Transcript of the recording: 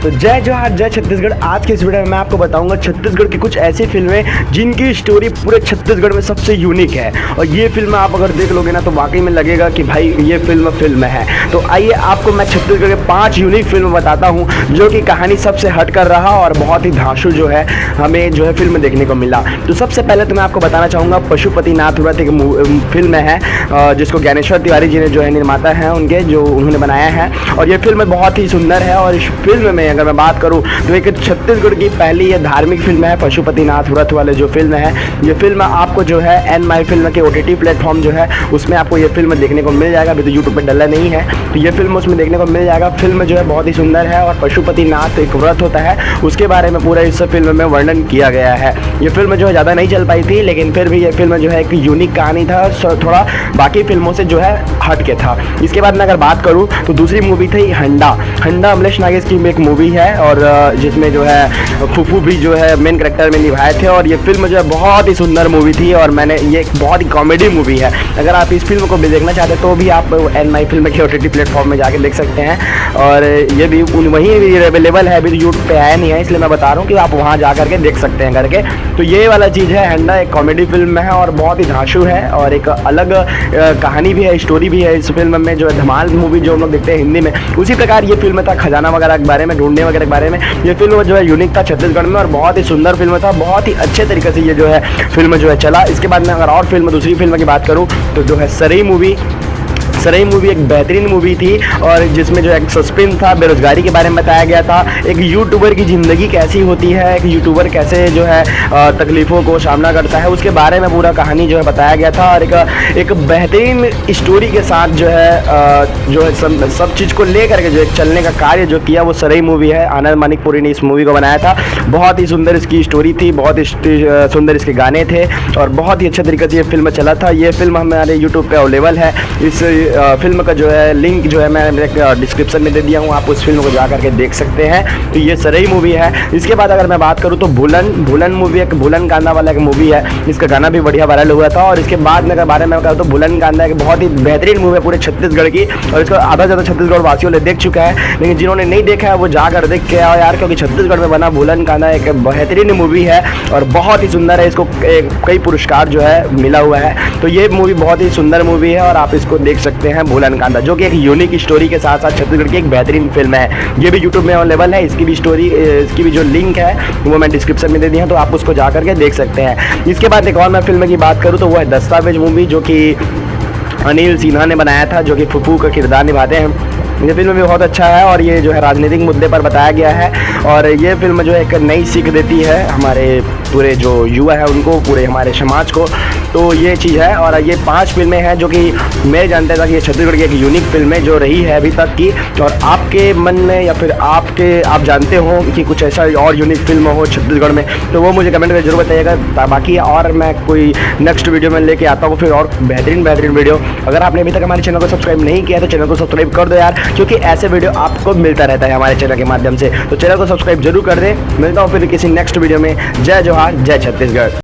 तो जय जोहार जय छत्तीसगढ़। आज के इस वीडियो में मैं आपको बताऊंगा छत्तीसगढ़ की कुछ ऐसी फिल्में जिनकी स्टोरी पूरे छत्तीसगढ़ में सबसे यूनिक है। और ये फिल्म आप अगर देख लोगे ना तो वाकई में लगेगा कि भाई ये फिल्म है। तो आइए आपको मैं छत्तीसगढ़ के 5 यूनिक फिल्म बताता हूँ जो कि कहानी सबसे हट कर रहा और बहुत ही धांसू जो है हमें जो है फिल्म देखने को मिला। तो सबसे पहले तो मैं आपको बताना चाहूँगा पशुपतिनाथ व्रत एक फिल्म है जिसको ज्ञानेश्वर तिवारी जी ने जो है निर्माता हैं उनके जो उन्होंने बनाया है। और ये फिल्म बहुत ही सुंदर है। और इस फिल्म में अगर मैं बात करूं तो एक छत्तीसगढ़ की पहली ये धार्मिक फिल्म है पशुपतिनाथ व्रत वाले जो फिल्म है। ये फिल्म आपको जो है एन माई फिल्म के OTT प्लेटफॉर्म जो है उसमें आपको ये फिल्म देखने को मिल जाएगा। अभी तो यूट्यूब पर डला नहीं है तो ये फिल्म उसमें देखने को मिल जाएगा। फिल्म जो है बहुत ही सुंदर है और पशुपतिनाथ एक व्रत होता है उसके बारे में पूरा इस फिल्म में वर्णन किया गया है। ये फिल्म जो है ज़्यादा नहीं चल पाई थी लेकिन फिर भी ये फिल्म जो है एक यूनिक कहानी था, थोड़ा बाकी फिल्मों से जो है हट के था। इसके बाद मैं अगर बात करूँ तो दूसरी मूवी थी हंडा अमलेश नागेश की एक मूवी है और जिसमें जो है फूफू भी जो है मेन कैरेक्टर में निभाए थे। और ये फिल्म जो है बहुत ही सुंदर मूवी थी और मैंने ये एक बहुत ही कॉमेडी मूवी है। अगर आप इस फिल्म को भी देखना चाहते हैं तो भी आप एन माई फिल्म के OTT प्लेटफॉर्म में जाके देख सकते हैं। और ये भी वहीं भी अवेलेबल है, अभी तो यूट्यूब पे आया नहीं है इसलिए मैं बता रहा हूँ कि आप वहाँ जा करके देख सकते हैं करके। तो ये वाला चीज़ है हंडा, एक कॉमेडी फिल्म है और बहुत ही धांसू है और एक अलग कहानी भी है, स्टोरी भी है इस फिल्म में। जो है धमाल मूवी जो हम लोग देखते हैं हिंदी में उसी प्रकार ये फिल्म था, खजाना वगैरह के बारे में, ढूंढने वगैरह के बारे में। ये फिल्म जो है यूनिक था छत्तीसगढ़ में और बहुत ही सुंदर फिल्म था, बहुत ही अच्छे तरीके से ये जो है फिल्म जो है चला। इसके बाद मैं अगर और दूसरी फिल्म की बात करूँ तो जो है सरई मूवी एक बेहतरीन मूवी थी और जिसमें जो एक सस्पेंस था, बेरोजगारी के बारे में बताया गया था, एक यूट्यूबर की ज़िंदगी कैसी होती है, एक यूट्यूबर कैसे जो है तकलीफ़ों को सामना करता है उसके बारे में पूरा कहानी जो है बताया गया था। और एक बेहतरीन स्टोरी के साथ जो है सब चीज़ को लेकर के जो एक चलने का कार्य जो किया वो सरई मूवी है। आनंद मानिकपुरी ने इस मूवी को बनाया था। बहुत ही सुंदर इसकी स्टोरी थी, बहुत ही सुंदर इसके गाने थे और बहुत ही अच्छे तरीके से ये फिल्म चला था। ये फिल्म हमारे यूट्यूब पर अवेलेबल है। इस फिल्म का जो है लिंक जो है मैं डिस्क्रिप्शन में दे दिया हूँ, आप उस फिल्म को जा करके देख सकते हैं। तो ये सरई मूवी है। इसके बाद अगर मैं बात करूँ तो भूलन मूवी एक भूलन कांदा वाला एक मूवी है, इसका गाना भी बढ़िया वायरल हुआ था। और इसके बाद में अगर बारे में कहूँ तो भूलन कांदा एक बहुत ही बेहतरीन मूवी है पूरे छत्तीसगढ़ की और इसको आधा ज़्यादा छत्तीसगढ़ वासियों ने देख चुका है। लेकिन जिन्होंने नहीं देखा है वो जाकर देख के आओ यार, क्योंकि छत्तीसगढ़ में बना भूलन कांदा एक बेहतरीन मूवी है और बहुत ही सुंदर है। इसको कई पुरस्कार जो है मिला हुआ है। तो ये मूवी बहुत ही सुंदर मूवी है और आप इसको देख सकते हैं भूलन कांदा, जो कि एक यूनिक स्टोरी के साथ साथ छत्तीसगढ़ की एक बेहतरीन फिल्म है। ये भी यूट्यूब में अवेलेबल है। इसकी भी जो लिंक है वो मैं डिस्क्रिप्शन में दे दिया, तो आप उसको जा करके देख सकते हैं। इसके बाद एक और मैं फिल्म की बात करूँ तो वो है दस्तावेज मूवी, जो कि अनिल सिन्हा ने बनाया था, जो कि फूफू का किरदार निभाते हैं। ये फिल्म भी बहुत अच्छा है और ये जो है राजनीतिक मुद्दे पर बताया गया है और ये फिल्म जो है एक नई सीख देती है हमारे पूरे जो युवा है उनको, पूरे हमारे समाज को। तो ये चीज़ है और ये 5 फिल्में हैं जो कि मैं जानता था कि ये छत्तीसगढ़ की एक यूनिक फिल्में जो रही है अभी तक की। और आपके मन में या फिर आप जानते हो कि कुछ ऐसा और यूनिक फिल्म हो छत्तीसगढ़ में तो वो मुझे कमेंट में जरूर बताइएगा। बाकी और मैं कोई नेक्स्ट वीडियो में लेके आता हूँ फिर और बेहतरीन वीडियो। अगर आपने अभी तक हमारे चैनल को सब्सक्राइब नहीं किया तो चैनल को सब्सक्राइब कर दो यार, क्योंकि ऐसे वीडियो आपको मिलता रहता है हमारे चैनल के माध्यम से। तो चैनल को सब्सक्राइब जरूर कर दें। मिलता हूँ फिर किसी नेक्स्ट वीडियो में। जय जोहार जय छत्तीसगढ़।